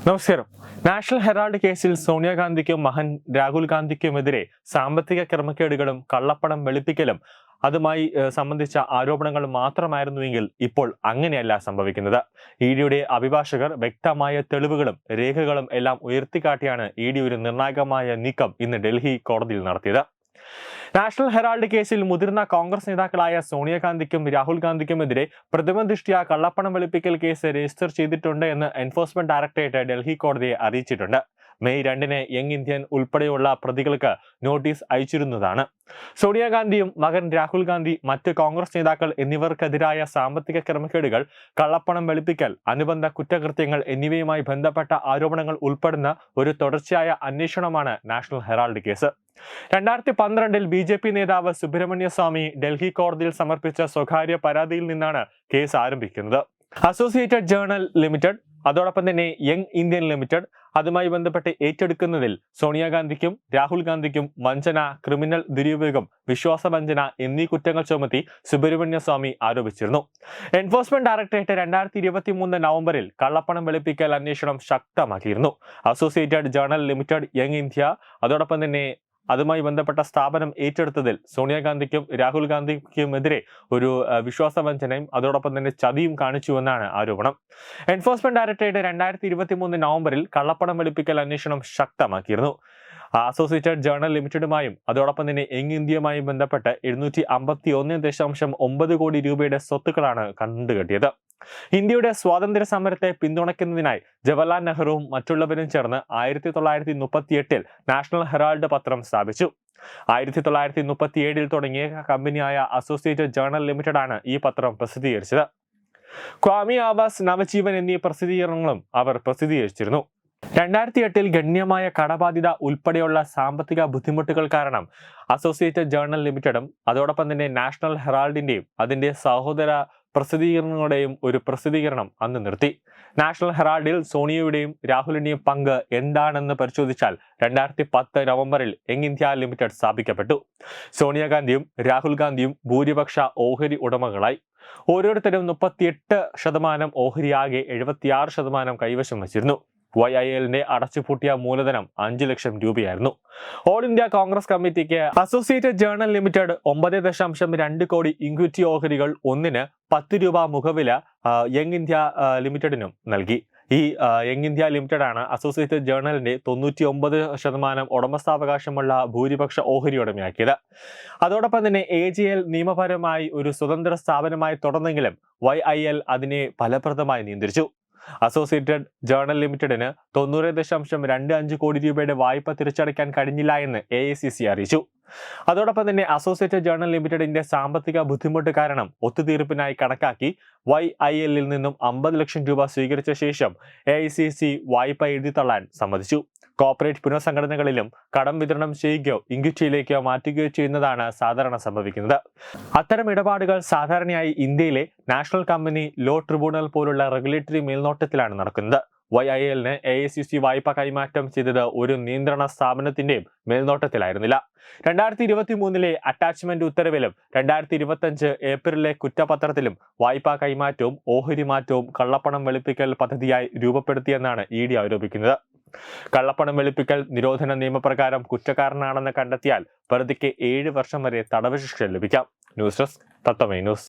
നമസ്കാരം. National Herald കേസിൽ സോണിയാഗാന്ധിക്കും മകൻ രാഹുൽ ഗാന്ധിക്കുമെതിരെ സാമ്പത്തിക ക്രമക്കേടുകളും കള്ളപ്പണം വെളുപ്പിക്കലും അതുമായി സംബന്ധിച്ച ആരോപണങ്ങൾ മാത്രമായിരുന്നുവെങ്കിൽ ഇപ്പോൾ അങ്ങനെയല്ല സംഭവിക്കുന്നത്. ഇഡിയുടെ അഭിഭാഷകർ വ്യക്തമായ തെളിവുകളും രേഖകളും എല്ലാം ഉയർത്തിക്കാട്ടിയാണ് ഇഡി ഒരു നിർണായകമായ നീക്കം ഇന്ന് ഡൽഹി കോടതിയിൽ നടത്തിയത്. നാഷണൽ ഹെറാൾഡ് കേസിൽ മുതിർന്ന കോൺഗ്രസ് നേതാക്കളായ സോണിയാഗാന്ധിക്കും രാഹുൽ ഗാന്ധിക്കുമെതിരെ പ്രഥമദൃഷ്ട്യാ കള്ളപ്പണം വെളുപ്പിക്കൽ കേസ് രജിസ്റ്റർ ചെയ്തിട്ടുണ്ട് എന്ന് എൻഫോഴ്സ്മെന്റ് ഡയറക്ടറേറ്റ് ഡൽഹി കോടതിയെ അറിയിച്ചിട്ടുണ്ട്. മെയ് 2-ന് യങ് ഇന്ത്യൻ ഉൾപ്പെടെയുള്ള പ്രതികൾക്ക് നോട്ടീസ് അയച്ചിരുന്നതാണ്. സോണിയാഗാന്ധിയും മകൻ രാഹുൽ ഗാന്ധി, മറ്റ് കോൺഗ്രസ് നേതാക്കൾ എന്നിവർക്കെതിരായ സാമ്പത്തിക ക്രമക്കേടുകൾ, കള്ളപ്പണം വെളുപ്പിക്കൽ, അനുബന്ധ കുറ്റകൃത്യങ്ങൾ എന്നിവയുമായി ബന്ധപ്പെട്ട ആരോപണങ്ങൾ ഉൾപ്പെടുന്ന ഒരു തുടർച്ചയായ അന്വേഷണമാണ് നാഷണൽ ഹെറാൾഡ് കേസ്. 2012-ൽ BJP നേതാവ് സുബ്രഹ്മണ്യ സ്വാമി ഡൽഹി കോടതിയിൽ സമർപ്പിച്ച സ്വകാര്യ പരാതിയിൽ നിന്നാണ് കേസ് ആരംഭിക്കുന്നത്. അസോസിയേറ്റഡ് ജേർണൽ ലിമിറ്റഡ്, അതോടൊപ്പം തന്നെ യങ് ഇന്ത്യൻ ലിമിറ്റഡ് അതുമായി ബന്ധപ്പെട്ട് ഏറ്റെടുക്കുന്നതിൽ സോണിയാഗാന്ധിക്കും രാഹുൽ ഗാന്ധിക്കും വഞ്ചന, ക്രിമിനൽ ദുരുപയോഗം, വിശ്വാസവഞ്ചന എന്നീ കുറ്റങ്ങൾ ചുമത്തി സുബ്രഹ്മണ്യ സ്വാമി ആരോപിച്ചിരുന്നു. എൻഫോഴ്സ്മെന്റ് ഡയറക്ടറേറ്റ് 2023 നവംബറിൽ കള്ളപ്പണം വെളുപ്പിക്കൽ അന്വേഷണം ശക്തമാക്കിയിരുന്നു. Associated journal limited, young India അതോടൊപ്പം തന്നെ അതുമായി ബന്ധപ്പെട്ട സ്ഥാപനം ഏറ്റെടുത്തതിൽ സോണിയാഗാന്ധിക്കും രാഹുൽ ഗാന്ധിക്കുമെതിരെ ഒരു വിശ്വാസവഞ്ചനയും അതോടൊപ്പം തന്നെ ചതിയും കാണിച്ചുവെന്നാണ് ആരോപണം. എൻഫോഴ്സ്മെന്റ് ഡയറക്ടറേറ്റ് 2023 നവംബറിൽ കള്ളപ്പണം വെളുപ്പിക്കൽ അന്വേഷണം ശക്തമാക്കിയിരുന്നു. അസോസിയേറ്റഡ് ജേർണൽ ലിമിറ്റഡുമായും അതോടൊപ്പം തന്നെ യങ് ഇന്ത്യയുമായും ബന്ധപ്പെട്ട് 751.9 കോടി രൂപയുടെ സ്വത്തുക്കളാണ് കണ്ടുകെട്ടിയത്. ഇന്ത്യയുടെ സ്വാതന്ത്ര്യ സമരത്തെ പിന്തുണയ്ക്കുന്നതിനായി ജവഹർലാൽ നെഹ്റുവും മറ്റുള്ളവരും ചേർന്ന് 1938-ൽ നാഷണൽ ഹെറാൾഡ് പത്രം സ്ഥാപിച്ചു. 1937-ൽ തുടങ്ങിയ കമ്പനിയായ അസോസിയേറ്റഡ് ജേർണൽ ലിമിറ്റഡ് ആണ് ഈ പത്രം പ്രസിദ്ധീകരിച്ചത്. ക്വാമി ആവാസ്, നവജീവൻ എന്നീ പ്രസിദ്ധീകരണങ്ങളും അവർ പ്രസിദ്ധീകരിച്ചിരുന്നു. 2008-ൽ ഗണ്യമായ കടബാധ്യത ഉൾപ്പെടെയുള്ള സാമ്പത്തിക ബുദ്ധിമുട്ടുകൾ കാരണം അസോസിയേറ്റഡ് ജേർണൽ ലിമിറ്റഡും അതോടൊപ്പം തന്നെ നാഷണൽ ഹെറാൾഡിന്റെയും അതിന്റെ സഹോദര പ്രസിദ്ധീകരണങ്ങളുടെയും ഒരു പ്രസിദ്ധീകരണം അന്ന് നിർത്തി. നാഷണൽ ഹെറാൾഡിൽ സോണിയയുടെയും രാഹുലിന്റെയും പങ്ക് എന്താണെന്ന് പരിശോധിച്ചാൽ 2010 നവംബറിൽ യങ് ഇന്ത്യ ലിമിറ്റഡ് സ്ഥാപിക്കപ്പെട്ടു. സോണിയാഗാന്ധിയും രാഹുൽ ഗാന്ധിയും ഭൂരിപക്ഷ ഓഹരി ഉടമകളായി. ഓരോരുത്തരും 38% ഓഹരിയാകെ 76% കൈവശം വച്ചിരുന്നു. YILന്റെ അടച്ചുപൂട്ടിയ മൂലധനം 5 ലക്ഷം രൂപയായിരുന്നു. ഓൾ ഇന്ത്യ കോൺഗ്രസ് കമ്മിറ്റിക്ക് അസോസിയേറ്റഡ് ജേർണൽ ലിമിറ്റഡ് 9.2 കോടി ഇക്വിറ്റി ഓഹരികൾ ഒന്നിന് 10 രൂപ മുഖവില യങ് ഇന്ത്യ ലിമിറ്റഡിനും നൽകി. ഈ യങ് ഇന്ത്യ ലിമിറ്റഡ് ആണ് അസോസിയേറ്റഡ് ജേർണലിന്റെ 99% ഉടമസ്ഥാവകാശമുള്ള ഭൂരിപക്ഷ ഓഹരി ഉടമയാക്കിയത്. അതോടൊപ്പം തന്നെ AJL നിയമപരമായി ഒരു സ്വതന്ത്ര സ്ഥാപനമായി തുടർന്നെങ്കിലും YIL അതിനെ ഫലപ്രദമായി നിയന്ത്രിച്ചു. അസോസിയേറ്റഡ് ജേർണൽ ലിമിറ്റഡിന് 90.25 കോടി രൂപയുടെ വായ്പ തിരിച്ചടയ്ക്കാൻ കഴിഞ്ഞില്ല എന്ന് AICC അറിയിച്ചു. അതോടൊപ്പം തന്നെ അസോസിയേറ്റഡ് ജേർണൽ ലിമിറ്റഡിന്റെ സാമ്പത്തിക ബുദ്ധിമുട്ട് കാരണം ഒത്തുതീർപ്പിനായി കണക്കാക്കി YILൽ നിന്നും 50 ലക്ഷം രൂപ സ്വീകരിച്ച ശേഷം AICC വായ്പ എഴുതിത്തള്ളാൻ സമ്മതിച്ചു. കോർപ്പറേറ്റ് പുനഃസംഘടനകളിലും കടം വിതരണം ചെയ്യുകയോ ഇക്വിറ്റിയിലേക്കോ മാറ്റുകയോ ചെയ്യുന്നതാണ് സാധാരണ സംഭവിക്കുന്നത്. അത്തരം ഇടപാടുകൾ സാധാരണയായി ഇന്ത്യയിലെ നാഷണൽ കമ്പനി ലോ ട്രിബ്യൂണൽ പോലുള്ള റെഗുലേറ്ററി മേൽനോട്ടത്തിലാണ് നടക്കുന്നത്. YILന് AICC വായ്പ കൈമാറ്റം ചെയ്തത് ഒരു നിയന്ത്രണ സ്ഥാപനത്തിന്റെയും മേൽനോട്ടത്തിലായിരുന്നില്ല. 2023-ലെ അറ്റാച്ച്മെന്റ് ഉത്തരവിലും 2025 ഏപ്രിലിലെ കുറ്റപത്രത്തിലും വായ്പാ കൈമാറ്റവും ഓഹരി മാറ്റവും കള്ളപ്പണം വെളുപ്പിക്കൽ പദ്ധതിയായി രൂപപ്പെടുത്തിയെന്നാണ് ED ആരോപിക്കുന്നത്. കള്ളപ്പണം വെളുപ്പിക്കൽ നിരോധന നിയമപ്രകാരം കുറ്റക്കാരനാണെന്ന് കണ്ടെത്തിയാൽ പ്രതിക്ക് 7 വർഷം വരെ തടവ് ശിക്ഷ ലഭിക്കാം. ന്യൂസ് ഡെസ്ക് തത്വമൈ ന്യൂസ്.